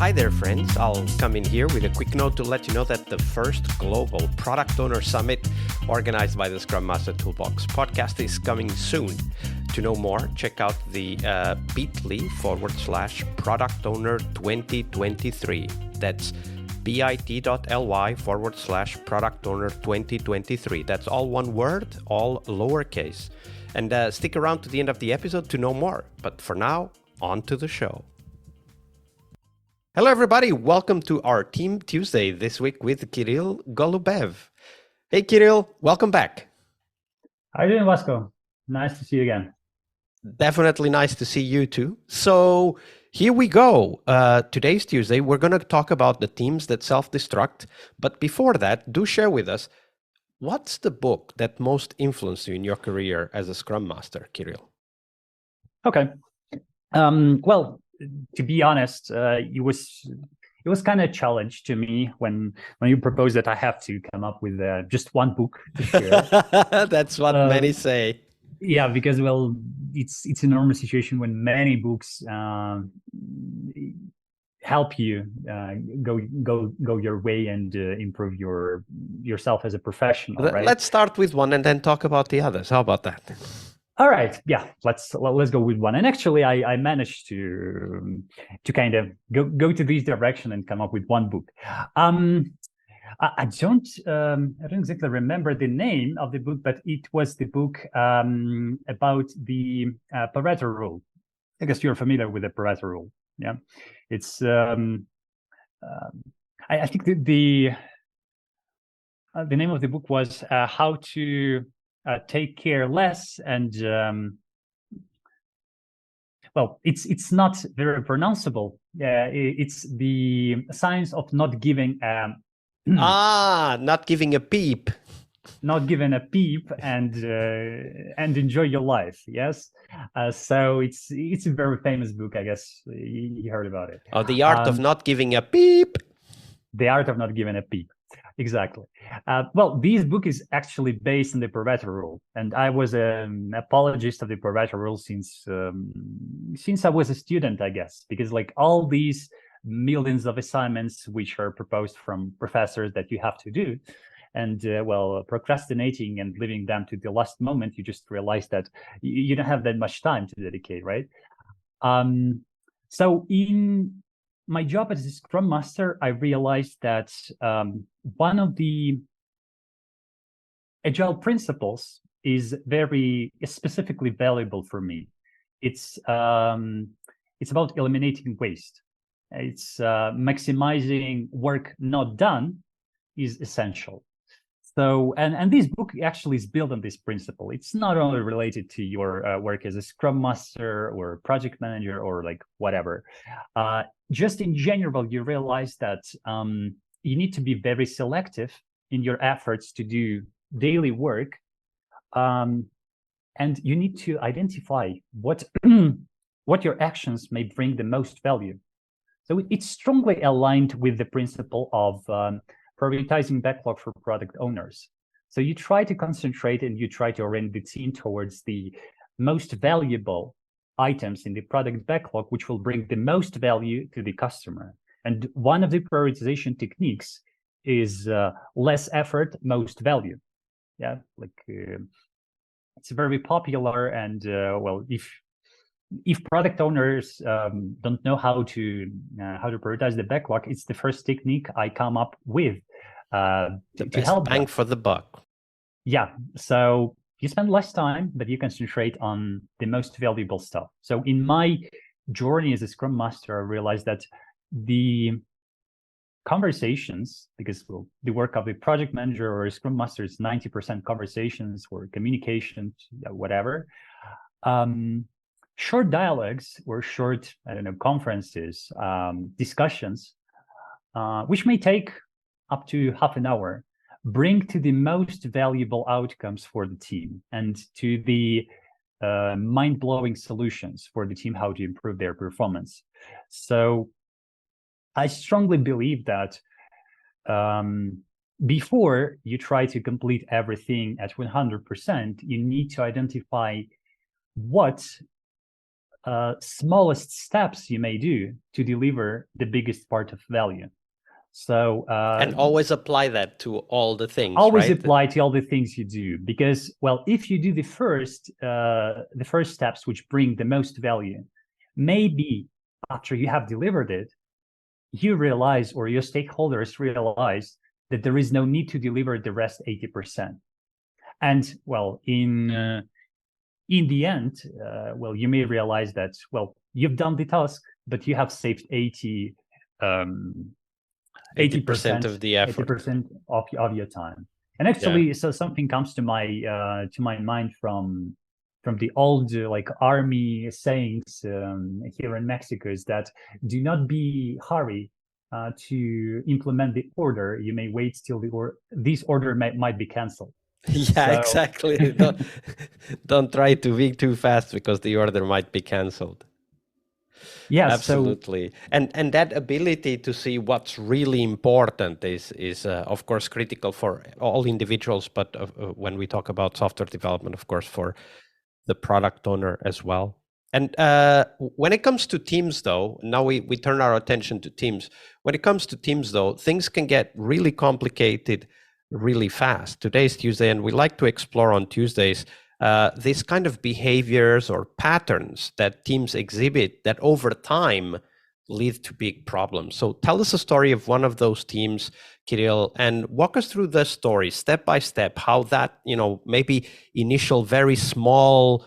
Hi there, friends. I'll come in here with a quick note to let you know that the first global Product Owner Summit organized by the Scrum Master Toolbox podcast is coming soon. To know more, check out the bit.ly/Product Owner 2023. That's bit.ly/Product Owner 2023. That's all one word, all lowercase. And stick around to the end of the episode to know more. But for now, on to the show. Hello, everybody. Welcome to our Team Tuesday this week with Kirill Golubev. Hey, Kirill. Welcome back. How are you doing, Vasco? Nice to see you again. Definitely nice to see you too. So here we go. Today's Tuesday. We're going to talk about the teams that self-destruct. But before that, do share with us, what's the book that most influenced you in your career as a Scrum Master, Kirill? Okay. Well, to be honest, it was kind of a challenge to me when you proposed that I have to come up with just one book to share. That's what many say. Yeah, because it's a normal situation when many books help you go your way and improve yourself as a professional. Right? Let's start with one and then talk about the others. How about that? All right, yeah, let's go with one. And actually, I managed to kind of go to this direction and come up with one book. I don't exactly remember the name of the book, but it was the book about the Pareto rule. I guess you're familiar with the Pareto rule. Yeah, it's I think the name of the book was how to take care less, and well, it's not very pronounceable. It's the science of not giving not giving a peep. Not giving a peep and enjoy your life. Yes, so it's a very famous book. I guess you heard about it. Oh, the art of not giving a peep. The art of not giving a peep. Exactly. Well, this book is actually based on the Pareto rule, and I was an apologist of the Pareto rule since I was a student, I guess, because like all these millions of assignments which are proposed from professors that you have to do, and procrastinating and leaving them to the last moment, you just realize that you don't have that much time to dedicate, right? So in my job as a Scrum Master, I realized that one of the Agile principles is very specifically valuable for me. It's about eliminating waste. It's maximizing work not done is essential. So, and this book actually is built on this principle. It's not only related to your work as a Scrum Master or project manager or like whatever. Just in general, you realize that you need to be very selective in your efforts to do daily work. And you need to identify what your actions may bring the most value. So it's strongly aligned with the principle of prioritizing backlog for product owners. So you try to concentrate and you try to orient the team towards the most valuable items in the product backlog, which will bring the most value to the customer. And one of the prioritization techniques is less effort, most value. Yeah, like it's very popular. And if product owners don't know how to prioritize the backlog, it's the first technique I come up with the to best help bang them. for the buck. Yeah, so you spend less time, but you concentrate on the most valuable stuff. So in my journey as a Scrum Master, I realized that the conversations, because the work of a project manager or a Scrum Master is 90% conversations or communication, whatever. Short dialogues or short, conferences, discussions, which may take up to half an hour, bring to the most valuable outcomes for the team and to the mind-blowing solutions for the team, how to improve their performance. So I strongly believe that before you try to complete everything at 100%, you need to identify what smallest steps you may do to deliver the biggest part of value. So and always apply that to all the things, always right? apply to all the things you do, because, well, if you do the first steps which bring the most value, maybe after you have delivered it, you realize, or your stakeholders realize, that there is no need to deliver the rest 80%. And, well, in the end, well, you may realize that, well, you've done the task, but you have saved 80% of the effort, 80% of your time. And actually, so something comes to my mind from the old like army sayings here in Mexico, is that do not be hurry to implement the order. You may wait till this order might be canceled. Yeah, so... exactly. don't try to be too fast, because the order might be canceled. Yes, absolutely. So... and that ability to see what's really important is of course critical for all individuals, but when we talk about software development, of course, for the product owner as well. And when it comes to teams, though, now we turn our attention to teams. When it comes to teams, though, things can get really complicated really fast. Today's Tuesday, and we like to explore on Tuesdays these kind of behaviors or patterns that teams exhibit that over time lead to big problems. So tell us a story of one of those teams, Kirill, and walk us through the story step by step, how that, maybe initial very small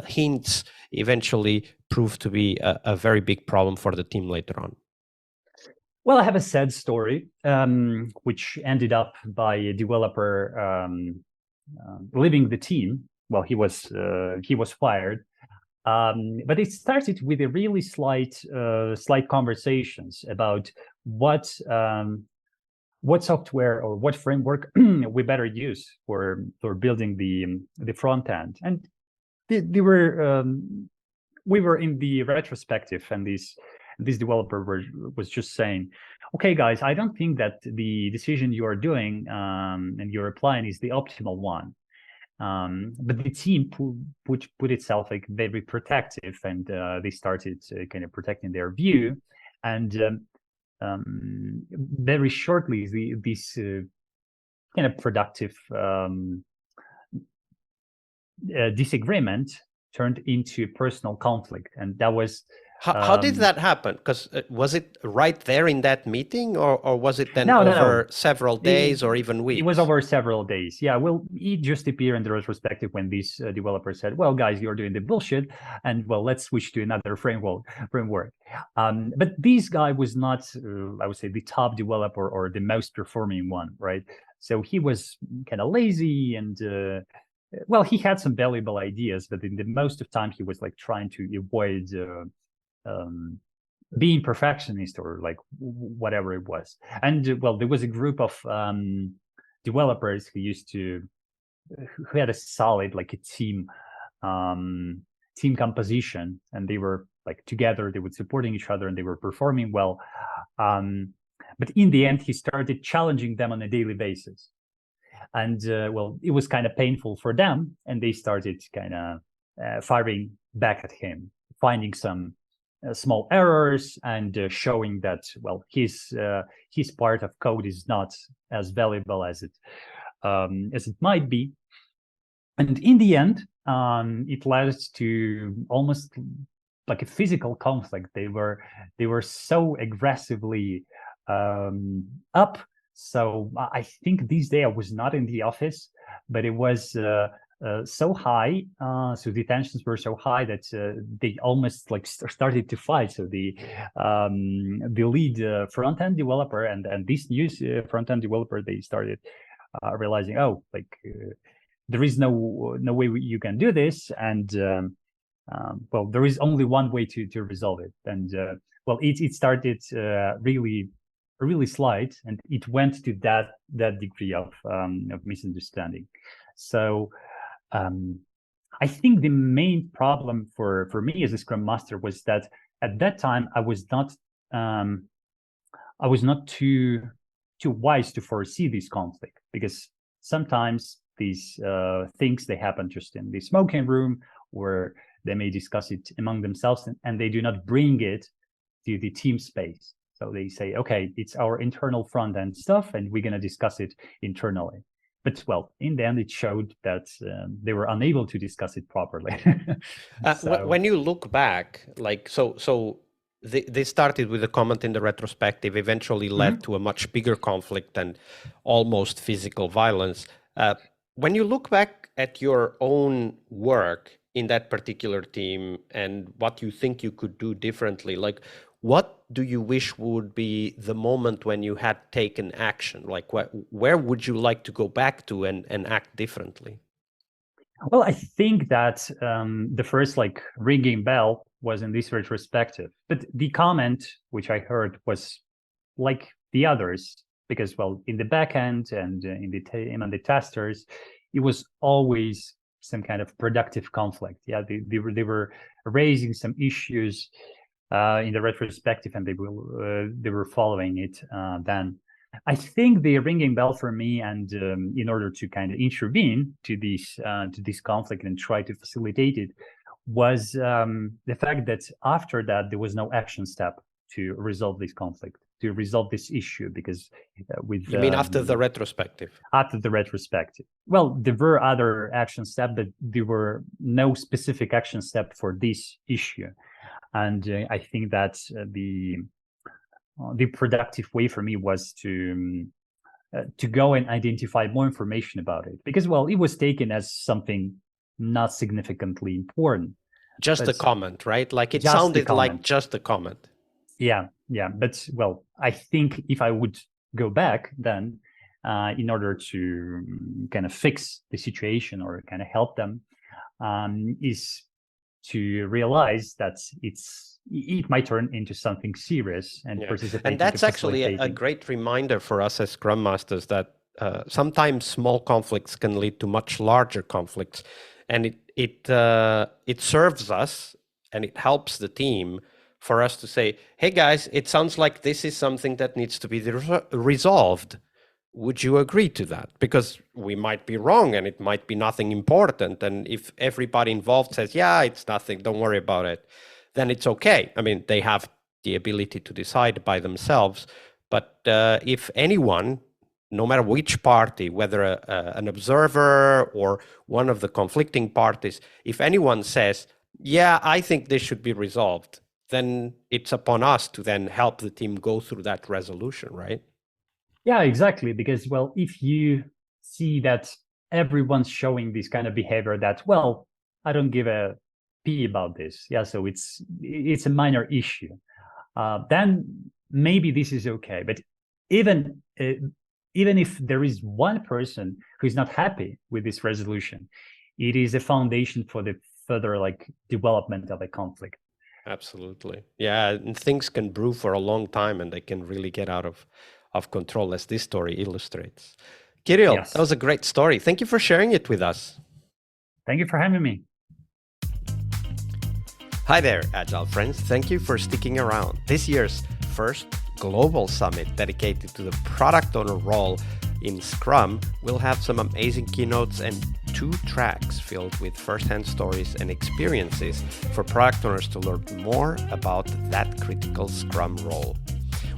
hints eventually prove to be a very big problem for the team later on. Well, I have a sad story, which ended up by a developer leaving the team. Well, he was fired, but it started with a really slight conversations about what software or what framework we better use for building the front end. And we were in the retrospective, and this developer was just saying, okay, guys, I don't think that the decision you are doing and you're applying is the optimal one. But the team put itself like very protective, and they started kind of protecting their view. And very shortly, this kind of productive disagreement turned into personal conflict, and that was. How did that happen? Because was it right there in that meeting, or was it then over several days or even weeks? It was over several days. Yeah, well, it just appeared in the retrospective when this developer said, well, guys, you're doing the bullshit, and well, let's switch to another framework. But this guy was not, I would say, the top developer or the most performing one, right? So he was kind of lazy, and well, he had some valuable ideas, but in the most of time, he was like trying to avoid being perfectionist or like whatever it was. And well, there was a group of developers who had a solid like a team composition, and they were like together, they were supporting each other, and they were performing well. But in the end, he started challenging them on a daily basis. And well, it was kind of painful for them, and they started kind of firing back at him, finding some small errors, and showing that, well, his part of code is not as valuable as it might be. And in the end, it led to almost like a physical conflict. They were so aggressively up. So I think this day I was not in the office, but it was so high. So the tensions were so high that they almost like started to fight. So the lead front end developer and this new front end developer, they started realizing, oh, like there is no way you can do this, and well, there is only one way to resolve it. And well, it started really slight, and it went to that degree of misunderstanding. So I think the main problem for me as a Scrum Master was that at that time I was not too wise to foresee this conflict, because sometimes these things, they happen just in the smoking room, or they may discuss it among themselves, and they do not bring it to the team space. So they say, okay, it's our internal front end stuff, and we're going to discuss it internally. But well, in the end, it showed that they were unable to discuss it properly. When you look back, like they started with a comment in the retrospective, eventually led to a much bigger conflict and almost physical violence. When you look back at your own work in that particular team and what you think you could do differently, like what do you wish would be the moment when you had taken action? Like where would you like to go back to and act differently? Well, I think that the first ringing bell was in this retrospective, but the comment which I heard was like the others, because well, in the back end and in the team and the testers, it was always some kind of productive conflict. Yeah, they were raising some issues in the retrospective, and they were following it then. I think the ringing bell for me, and in order to kind of intervene to this conflict and try to facilitate it, was the fact that after that there was no action step to resolve this conflict, to resolve this issue, because you mean after the retrospective? After the retrospective, well, there were other action steps, but there were no specific action step for this issue, and I think that the productive way for me was to go and identify more information about it, because well, it was taken as something not significantly important, just a comment, right? Like it sounded like just a comment. Yeah, but well, I think if I would go back then in order to kind of fix the situation or kind of help them, is to realize that it might turn into something serious and and that's actually a great reminder for us as Scrum Masters that sometimes small conflicts can lead to much larger conflicts, and it serves us and it helps the team for us to say, hey guys, it sounds like this is something that needs to be resolved. Would you agree to that? Because we might be wrong and it might be nothing important, and if everybody involved says, yeah, it's nothing, don't worry about it, then it's okay. I mean, they have the ability to decide by themselves. But if anyone, no matter which party, whether an observer or one of the conflicting parties, if anyone says, yeah, I think this should be resolved, then it's upon us to then help the team go through that resolution, right? Yeah, exactly. Because, well, if you see that everyone's showing this kind of behavior that, well, I don't give a P about this. Yeah, so it's a minor issue. Then maybe this is okay. But even if there is one person who is not happy with this resolution, it is a foundation for the further development of a conflict. Absolutely. Yeah, and things can brew for a long time and they can really get out of control, as this story illustrates. Kirill, That was a great story. Thank you for sharing it with us. Thank you for having me. Hi there, Agile friends. Thank you for sticking around. This year's first global summit dedicated to the product owner role in Scrum will have some amazing keynotes and 2 tracks filled with first-hand stories and experiences for product owners to learn more about that critical Scrum role.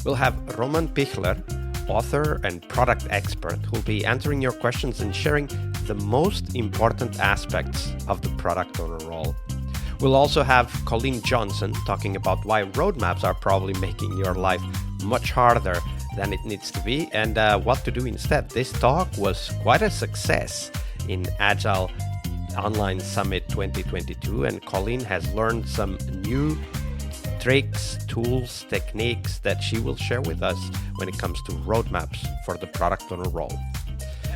We'll have Roman Pichler, author and product expert, who'll be answering your questions and sharing the most important aspects of the product owner role. We'll also have Colleen Johnson talking about why roadmaps are probably making your life much harder than it needs to be, and what to do instead. This talk was quite a success in Agile Online Summit 2022, and Colleen has learned some new tricks, tools, techniques that she will share with us when it comes to roadmaps for the product owner role.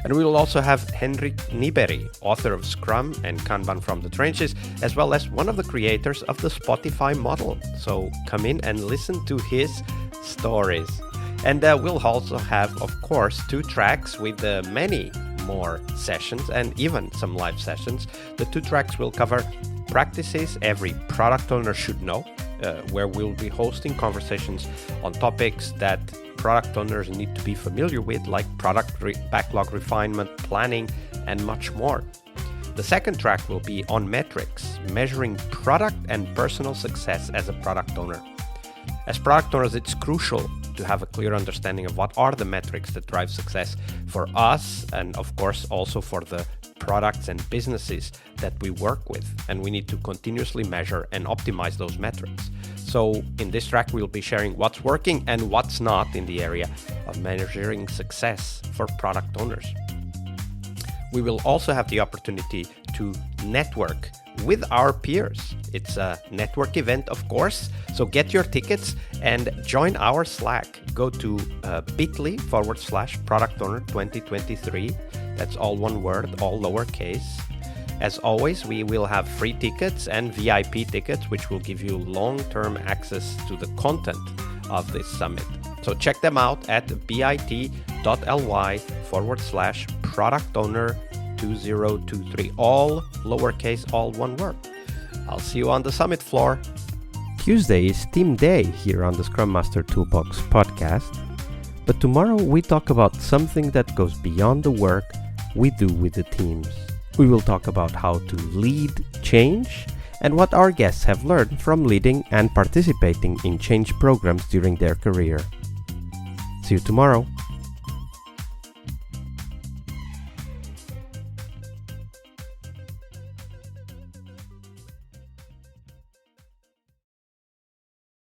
And we will also have Henrik Nyberg, author of Scrum and Kanban from the Trenches, as well as one of the creators of the Spotify model. So come in and listen to his stories. And we'll also have, of course, 2 tracks with many more sessions and even some live sessions. The 2 tracks will cover practices every product owner should know, where we'll be hosting conversations on topics that product owners need to be familiar with, like product backlog refinement, planning, and much more. The second track will be on metrics, measuring product and personal success as a product owner. As product owners, it's crucial to have a clear understanding of what are the metrics that drive success for us, and of course also for the products and businesses that we work with. And we need to continuously measure and optimize those metrics. So in this track, we'll be sharing what's working and what's not in the area of measuring success for product owners. We will also have the opportunity to network with our peers. It's a network event, of course, so get your tickets and join our Slack. Go to bit.ly/product owner 2023. That's all one word, all lowercase. As always, we will have free tickets and VIP tickets, which will give you long-term access to the content of this summit. So check them out at bit.ly/product owner 2023. All lowercase, all one word. I'll see you on the summit floor. Tuesday is Team Day here on the Scrum Master Toolbox podcast. But tomorrow we talk about something that goes beyond the work we do with the teams. We will talk about how to lead change and what our guests have learned from leading and participating in change programs during their career. See you tomorrow.